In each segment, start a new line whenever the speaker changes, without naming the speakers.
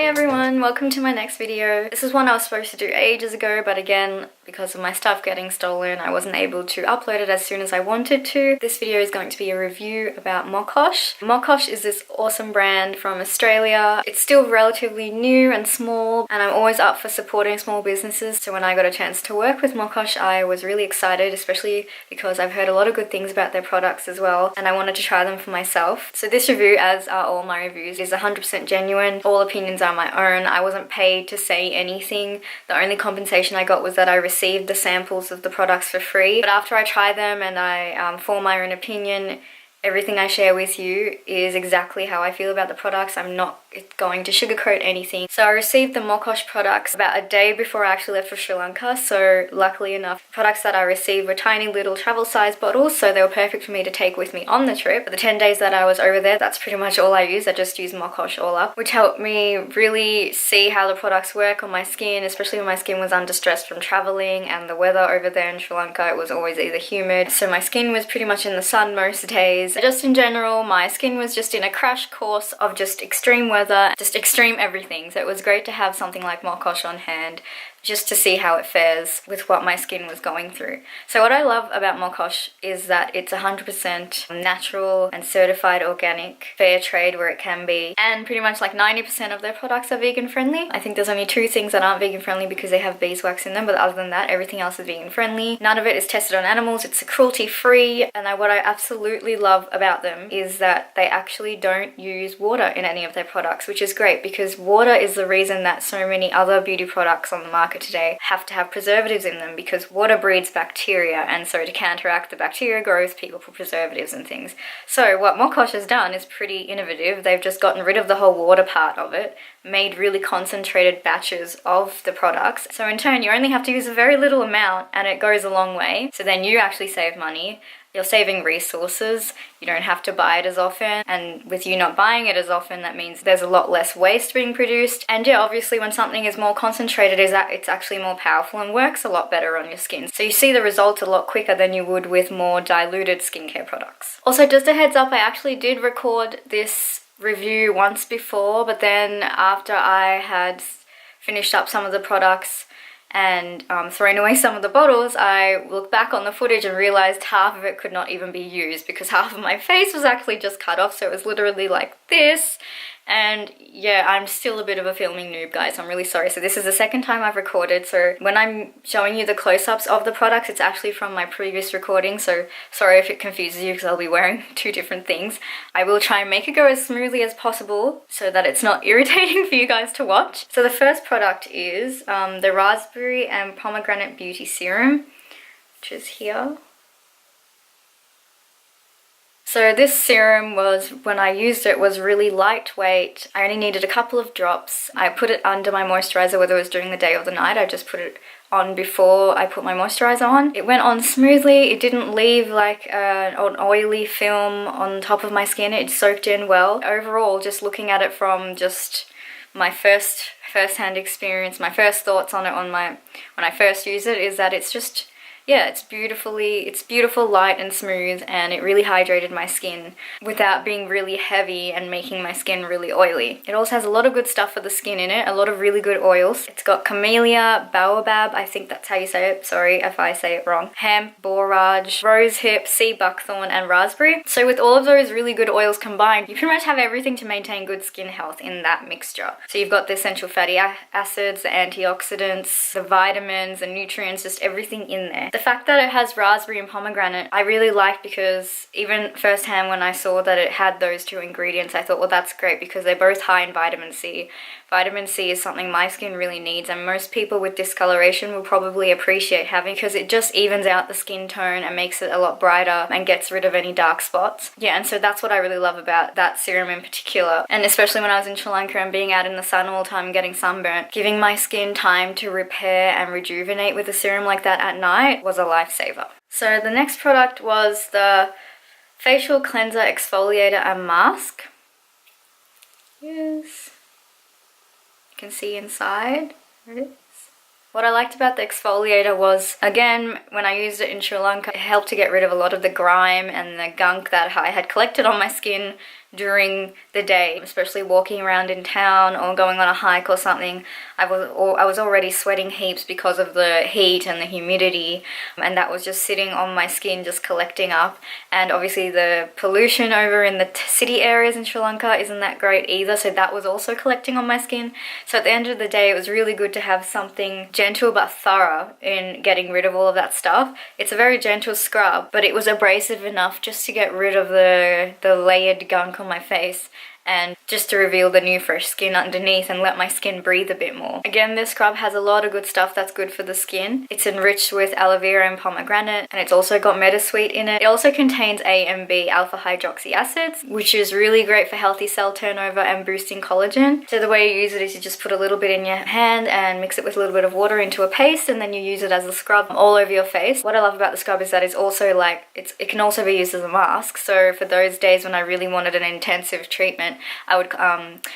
Hi everyone, welcome to my next video. This is one I was supposed to do ages ago, but again, because of my stuff getting stolen, I wasn't able to upload it as soon as I wanted to. This video is going to be a review about MOKOSH. MOKOSH is this awesome brand from Australia. It's still relatively new and small, and I'm always up for supporting small businesses. So when I got a chance to work with MOKOSH, I was really excited, especially because I've heard a lot of good things about their products as well, and I wanted to try them for myself. So this review, as are all my reviews, is 100% genuine. All opinions are my own. I wasn't paid to say anything. The only compensation I got was that I received the samples of the products for free. But after I try them and I form my own opinion, everything I share with you is exactly how I feel about the products. I'm not going to sugarcoat anything. So I received the MOKOSH products about a day before I actually left for Sri Lanka. So luckily enough, the products that I received were tiny little travel size bottles, so they were perfect for me to take with me on the trip. But the 10 days that I was over there, that's pretty much all I used. I just used MOKOSH all up, which helped me really see how the products work on my skin, especially when my skin was under stress from traveling and the weather over there in Sri Lanka. It was always either humid, so my skin was pretty much in the sun most days. Just in general, my skin was just in a crash course of just extreme weather, just extreme everything. So it was great to have something like MOKOSH on hand just to see how it fares with what my skin was going through. So what I love about MOKOSH is that it's 100% natural and certified organic, fair trade where it can be, and pretty much like 90% of their products are vegan friendly. I think there's only 2 things that aren't vegan friendly because they have beeswax in them, but other than that, everything else is vegan friendly. None of it is tested on animals. It's cruelty free, and what I absolutely love about them is that they actually don't use water in any of their products, which is great because water is the reason that so many other beauty products on the market today have to have preservatives in them, because water breeds bacteria, and so to counteract the bacteria growth, people put preservatives and things. So what MOKOSH has done is pretty innovative. They've just gotten rid of the whole water part of it, made really concentrated batches of the products. So in turn, you only have to use a very little amount and it goes a long way. So then you actually save money. You're saving resources, you don't have to buy it as often, and with you not buying it as often, that means there's a lot less waste being produced. And yeah, obviously when something is more concentrated, it's actually more powerful and works a lot better on your skin. So you see the results a lot quicker than you would with more diluted skincare products. Also, just a heads up, I actually did record this review once before, but then after I had finished up some of the products and thrown away some of the bottles, I looked back on the footage and realized half of it could not even be used because half of my face was actually just cut off, so it was literally like this. And yeah, I'm still a bit of a filming noob, guys. I'm really sorry. So this is the second time I've recorded, so when I'm showing you the close-ups of the products, it's actually from my previous recording, so sorry if it confuses you because I'll be wearing 2 different things. I will try and make it go as smoothly as possible so that it's not irritating for you guys to watch. So the first product is the Raspberry and Pomegranate Beauty Serum, which is here. So this serum was, when I used it, was really lightweight. I only needed a couple of drops. I put it under my moisturizer, whether it was during the day or the night. I just put it on before I put my moisturizer on. It went on smoothly. It didn't leave like an oily film on top of my skin. It soaked in well. Overall, just looking at it from just my first-hand experience, my first thoughts on it when I first used it, is that it's just, yeah, it's beautiful, light and smooth, and it really hydrated my skin without being really heavy and making my skin really oily. It also has a lot of good stuff for the skin in it, a lot of really good oils. It's got camellia, baobab, I think that's how you say it, sorry if I say it wrong, hemp, borage, rosehip, sea buckthorn, and raspberry. So with all of those really good oils combined, you pretty much have everything to maintain good skin health in that mixture. So you've got the essential fatty acids, the antioxidants, the vitamins, the nutrients, just everything in there. The fact that it has raspberry and pomegranate, I really like, because even firsthand when I saw that it had those 2 ingredients, I thought, well, that's great because they're both high in vitamin C. Vitamin C is something my skin really needs, and most people with discoloration will probably appreciate having, because it just evens out the skin tone and makes it a lot brighter and gets rid of any dark spots. Yeah, and so that's what I really love about that serum in particular. And especially when I was in Sri Lanka and being out in the sun all the time and getting sunburnt, giving my skin time to repair and rejuvenate with a serum like that at night was a lifesaver. So the next product was the Facial Cleanser Exfoliator and Mask. Yes. You can see inside. There it is. What I liked about the exfoliator was, again, when I used it in Sri Lanka, it helped to get rid of a lot of the grime and the gunk that I had collected on my skin during the day, especially walking around in town or going on a hike or something. I was already sweating heaps because of the heat and the humidity, and that was just sitting on my skin, just collecting up. And obviously the pollution over in the city areas in Sri Lanka isn't that great either, so that was also collecting on my skin. So at the end of the day, it was really good to have something gentle but thorough in getting rid of all of that stuff. It's a very gentle scrub, but it was abrasive enough just to get rid of the layered gunk on my face, and just to reveal the new fresh skin underneath and let my skin breathe a bit more. Again, this scrub has a lot of good stuff that's good for the skin. It's enriched with aloe vera and pomegranate, and it's also got metasweet in it. It also contains A and B alpha hydroxy acids, which is really great for healthy cell turnover and boosting collagen. So the way you use it is you just put a little bit in your hand and mix it with a little bit of water into a paste, and then you use it as a scrub all over your face. What I love about the scrub is that it's also like, it can also be used as a mask. So for those days when I really wanted an intensive treatment, I would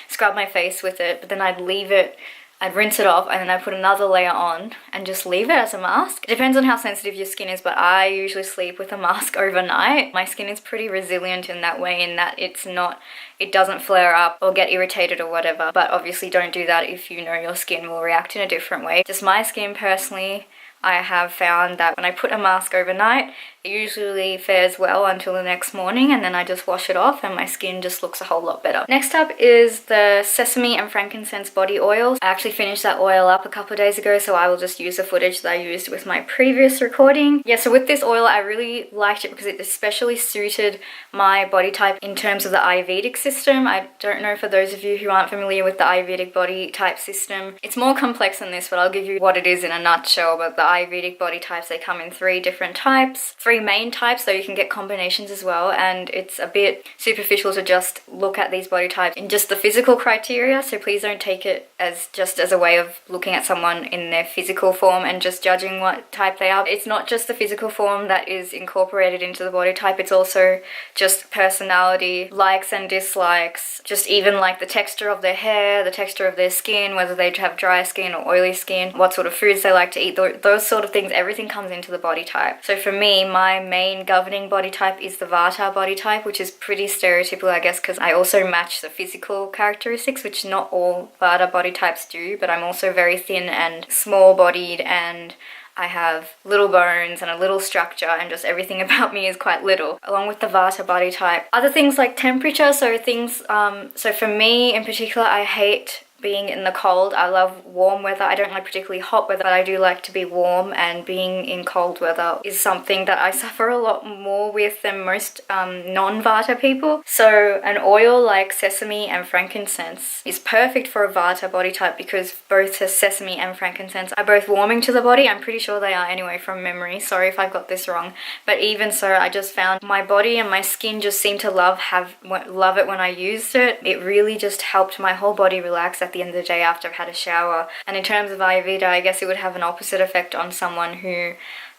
scrub my face with it, but then I'd rinse it off, and then I put another layer on and just leave it as a mask. It depends on how sensitive your skin is, but I usually sleep with a mask overnight. My skin is pretty resilient in that way, in that it doesn't flare up or get irritated or whatever. But obviously don't do that if you know your skin will react in a different way. Just my skin personally, I have found that when I put a mask overnight, it usually fares well until the next morning, and then I just wash it off and my skin just looks a whole lot better. Next up is the sesame and frankincense body oil. I actually finished that oil up a couple of days ago, so I will just use the footage that I used with my previous recording. Yeah, so with this oil, I really liked it because it especially suited my body type in terms of the Ayurvedic system. I don't know, for those of you who aren't familiar with the Ayurvedic body type system, it's more complex than this, but I'll give you what it is in a nutshell. But the Ayurvedic body types, they come in 3 different types, 3 main types, so you can get combinations as well, and it's a bit superficial to just look at these body types in just the physical criteria, so please don't take it as just as a way of looking at someone in their physical form and just judging what type they are. It's not just the physical form that is incorporated into the body type, it's also just personality, likes and dislikes, just even like the texture of their hair, the texture of their skin, whether they have dry skin or oily skin, what sort of foods they like to eat, those sort of things, everything comes into the body type. So for me, my main governing body type is the Vata body type, which is pretty stereotypical, I guess, because I also match the physical characteristics, which not all Vata body types do, but I'm also very thin and small bodied, and I have little bones and a little structure, and just everything about me is quite little, along with the Vata body type. Other things like temperature, so for me in particular, I hate being in the cold. I love warm weather. I don't like particularly hot weather, but I do like to be warm, and being in cold weather is something that I suffer a lot more with than most non-Vata people. So an oil like sesame and frankincense is perfect for a Vata body type, because both the sesame and frankincense are both warming to the body. I'm pretty sure they are anyway from memory. Sorry if I've got this wrong. But even so, I just found my body and my skin just seemed to love it when I used it. It really just helped my whole body relax at the end of the day after I've had a shower. And in terms of Ayurveda, I guess it would have an opposite effect on someone who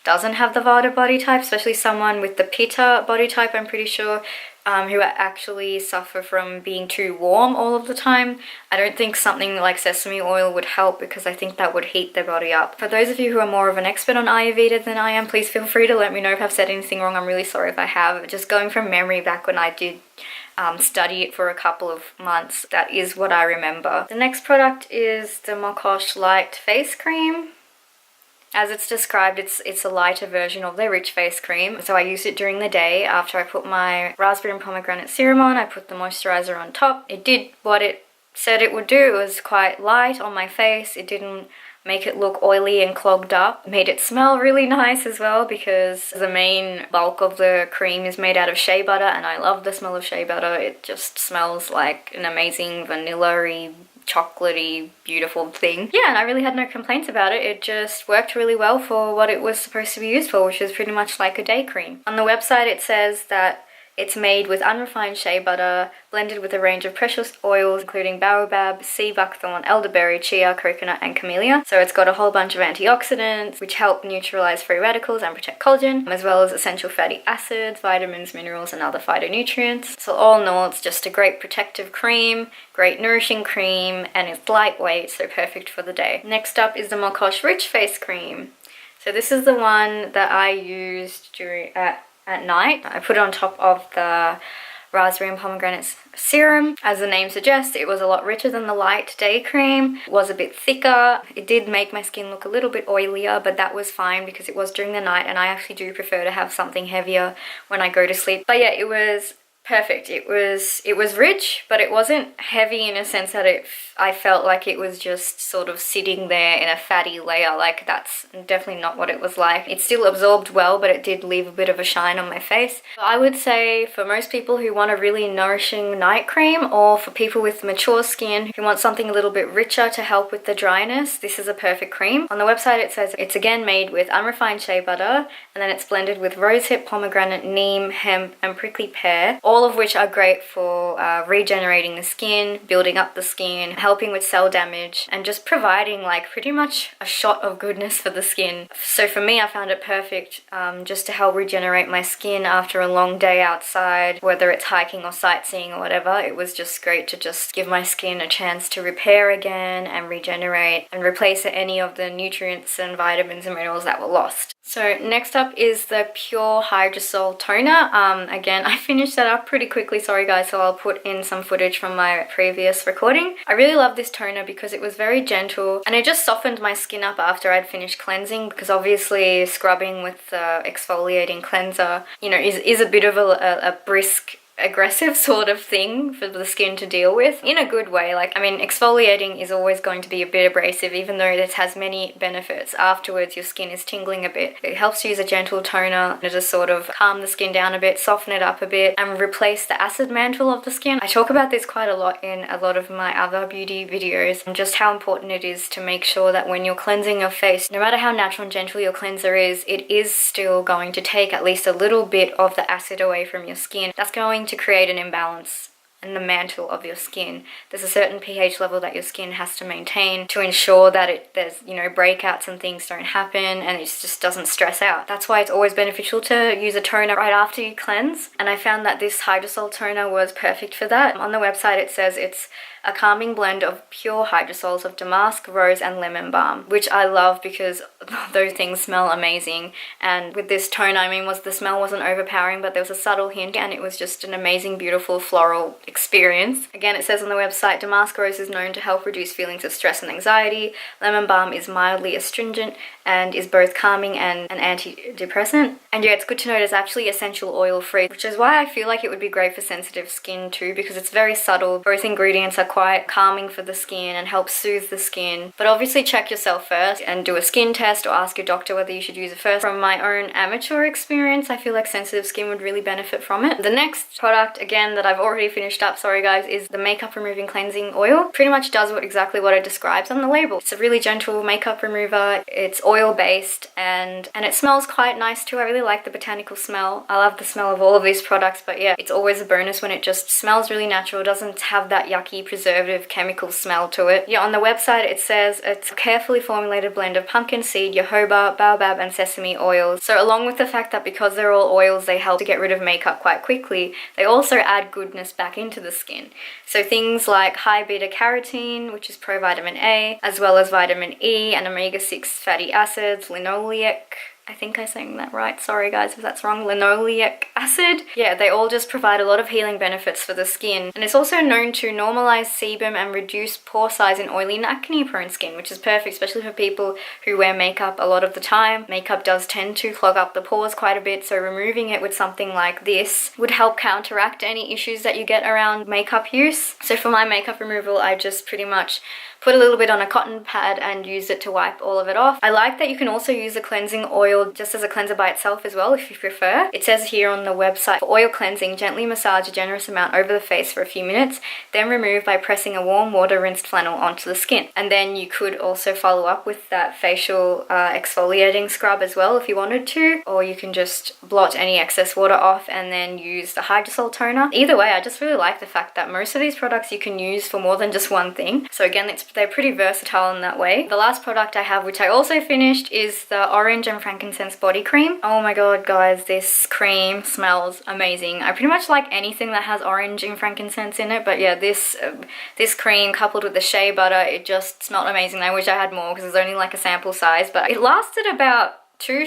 doesn't have the Vata body type, especially someone with the Pitta body type, I'm pretty sure, who actually suffer from being too warm all of the time. I don't think something like sesame oil would help, because I think that would heat their body up. For those of you who are more of an expert on Ayurveda than I am, please feel free to let me know if I've said anything wrong. I'm really sorry if I have. Just going from memory back when I did study it for a couple of months, that is what I remember. The next product is the MOKOSH Light Face Cream. As it's described, it's a lighter version of their rich face cream. So I use it during the day after I put my raspberry and pomegranate serum on. I put the moisturizer on top. It did what it said it would do. It was quite light on my face. It didn't make it look oily and clogged up. It made it smell really nice as well, because the main bulk of the cream is made out of shea butter, and I love the smell of shea butter. It just smells like an amazing vanilla-y, chocolatey, beautiful thing. Yeah, and I really had no complaints about it. It just worked really well for what it was supposed to be used for, which is pretty much like a day cream. On the website it says that it's made with unrefined shea butter, blended with a range of precious oils, including baobab, sea buckthorn, elderberry, chia, coconut, and camellia. So it's got a whole bunch of antioxidants, which help neutralize free radicals and protect collagen, as well as essential fatty acids, vitamins, minerals, and other phytonutrients. So all in all, it's just a great protective cream, great nourishing cream, and it's lightweight, so perfect for the day. Next up is the MOKOSH Rich Face Cream. So this is the one that I used at night. I put it on top of the raspberry and pomegranate serum. As the name suggests, it was a lot richer than the light day cream. It was a bit thicker. It did make my skin look a little bit oilier, but that was fine because it was during the night, and I actually do prefer to have something heavier when I go to sleep. But yeah, it was perfect. It was rich, but it wasn't heavy in a sense that I felt like it was just sort of sitting there in a fatty layer. Like, that's definitely not what it was like. It still absorbed well, but it did leave a bit of a shine on my face. I would say for most people who want a really nourishing night cream, or for people with mature skin who want something a little bit richer to help with the dryness, this is a perfect cream. On the website it says it's again made with unrefined shea butter, and then it's blended with rosehip, pomegranate, neem, hemp, and prickly pear, all of which are great for regenerating the skin, building up the skin, helping with cell damage, and just providing like pretty much a shot of goodness for the skin. So for me, I found it perfect just to help regenerate my skin after a long day outside, whether it's hiking or sightseeing or whatever. It was just great to just give my skin a chance to repair again and regenerate and replace any of the nutrients and vitamins and minerals that were lost. So next up is the Pure Hydrosol Toner. Again, I finished that up pretty quickly, sorry guys, so I'll put in some footage from my previous recording. I really love this toner because it was very gentle and it just softened my skin up after I'd finished cleansing, because obviously scrubbing with the exfoliating cleanser, you know, is a bit of a brisk, aggressive sort of thing for the skin to deal with, in a good way. Like, I mean, exfoliating is always going to be a bit abrasive, even though this has many benefits. Afterwards, your skin is tingling a bit. It helps to use a gentle toner to just sort of calm the skin down a bit, soften it up a bit, and replace the acid mantle of the skin. I talk about this quite a lot in a lot of my other beauty videos, and just how important it is to make sure that when you're cleansing your face, no matter how natural and gentle your cleanser is, it is still going to take at least a little bit of the acid away from your skin. That's going to create an imbalance in the mantle of your skin. There's a certain pH level that your skin has to maintain to ensure that there's, you know, breakouts and things don't happen, and it just doesn't stress out. That's why it's always beneficial to use a toner right after you cleanse, and I found that this hydrosol toner was perfect for that. On the website it says it's a calming blend of pure hydrosols of damask, rose, and lemon balm, which I love because those things smell amazing. And with this toner, I mean, the smell wasn't overpowering, but there was a subtle hint, and it was just an amazing, beautiful floral experience. Again, it says on the website, damask rose is known to help reduce feelings of stress and anxiety. Lemon balm is mildly astringent and is both calming and an antidepressant. And yeah, it's good to know it's actually essential oil free, which is why I feel like it would be great for sensitive skin too, because it's very subtle. Both ingredients are quite calming for the skin and help soothe the skin. But obviously check yourself first and do a skin test, or ask your doctor whether you should use it first. From my own amateur experience, I feel like sensitive skin would really benefit from it. The next product, again, that I've already finished up, sorry guys, is the makeup removing cleansing oil. Pretty much does exactly what it describes on the label. It's a really gentle makeup remover. It's oil based and it smells quite nice too. I really like the botanical smell. I love the smell of all of these products, but yeah, it's always a bonus when it just smells really natural. It doesn't have that yucky preservative chemical smell to it. Yeah, on the website it says it's a carefully formulated blend of pumpkin seed, jojoba, baobab, and sesame oils. So along with the fact that because they're all oils, they help to get rid of makeup quite quickly, they also add goodness back into the skin. So things like high beta carotene, which is pro-vitamin A, as well as vitamin E and omega-6 fatty acids, linoleic, I think I'm saying that right, sorry guys if that's wrong, linoleic acid. Yeah, they all just provide a lot of healing benefits for the skin. And it's also known to normalize sebum and reduce pore size in oily and acne prone skin, which is perfect, especially for people who wear makeup a lot of the time. Makeup does tend to clog up the pores quite a bit, so removing it with something like this would help counteract any issues that you get around makeup use. So for my makeup removal, I just pretty much put a little bit on a cotton pad and use it to wipe all of it off. I like that you can also use the cleansing oil just as a cleanser by itself as well if you prefer. It says here on the website, for oil cleansing, gently massage a generous amount over the face for a few minutes, then remove by pressing a warm water rinsed flannel onto the skin. And then you could also follow up with that facial exfoliating scrub as well if you wanted to, or you can just blot any excess water off and then use the hydrosol toner. Either way, I just really like the fact that most of these products you can use for more than just one thing. So again, they're pretty versatile in that way. The last product I have, which I also finished, is the Orange and Frankincense Body Cream. Oh my god guys, this cream smells amazing. I pretty much like anything that has orange and frankincense in it, but yeah, this cream coupled with the shea butter, it just smelled amazing. I wish I had more because it's only like a sample size, but it lasted about 2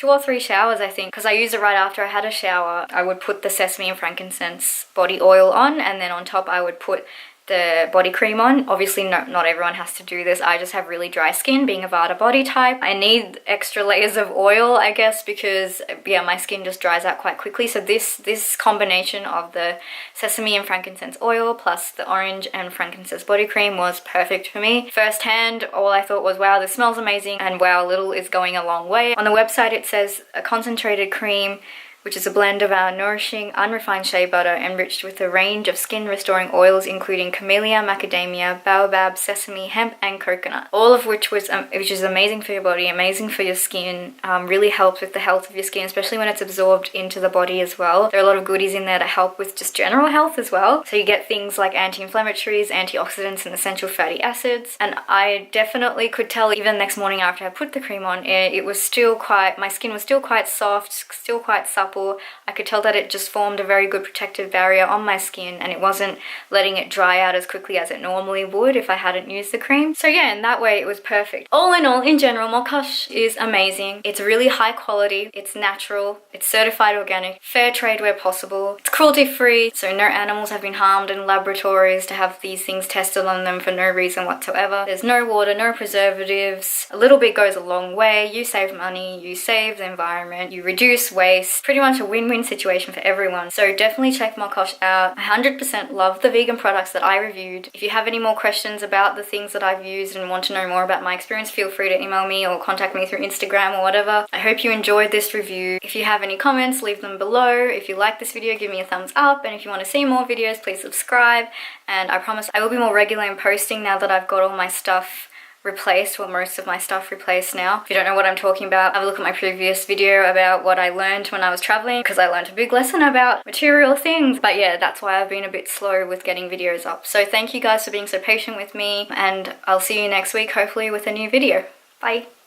or 3 showers, I think, because I used it right after I had a shower. I would put the sesame and frankincense body oil on, and then on top I would put the body cream on. Obviously not everyone has to do this. I just have really dry skin, being a Vata body type. I need extra layers of oil, I guess, because yeah, my skin just dries out quite quickly. So this combination of the sesame and frankincense oil plus the orange and frankincense body cream was perfect for me. Firsthand, all I thought was, wow, this smells amazing, and wow, little is going a long way. On the website it says a concentrated cream, which is a blend of our nourishing, unrefined shea butter enriched with a range of skin-restoring oils including camellia, macadamia, baobab, sesame, hemp, and coconut. All of which is amazing for your body, amazing for your skin, really helps with the health of your skin, especially when it's absorbed into the body as well. There are a lot of goodies in there to help with just general health as well. So you get things like anti-inflammatories, antioxidants, and essential fatty acids. And I definitely could tell even next morning after I put the cream on, my skin was still quite soft, still quite supple. I could tell that it just formed a very good protective barrier on my skin, and it wasn't letting it dry out as quickly as it normally would if I hadn't used the cream. So yeah, in that way it was perfect. All in all, in general, MOKOSH is amazing. It's really high quality, it's natural, it's certified organic, fair trade where possible, it's cruelty free, so no animals have been harmed in laboratories to have these things tested on them for no reason whatsoever. There's no water, no preservatives. A little bit goes a long way. You save money, you save the environment, you reduce waste. Pretty much a win-win situation for everyone. So definitely check MOKOSH out. I 100% love the vegan products that I reviewed. If you have any more questions about the things that I've used and want to know more about my experience, feel free to email me or contact me through Instagram or whatever. I hope you enjoyed this review. If you have any comments, leave them below. If you like this video, give me a thumbs up, and if you want to see more videos, please subscribe. And I promise I will be more regular in posting now that I've got all my stuff replaced, well, most of my stuff replaced now. If you don't know what I'm talking about, have a look at my previous video about what I learned when I was traveling, because I learned a big lesson about material things. But yeah, that's why I've been a bit slow with getting videos up. So thank you guys for being so patient with me, and I'll see you next week, hopefully with a new video. Bye!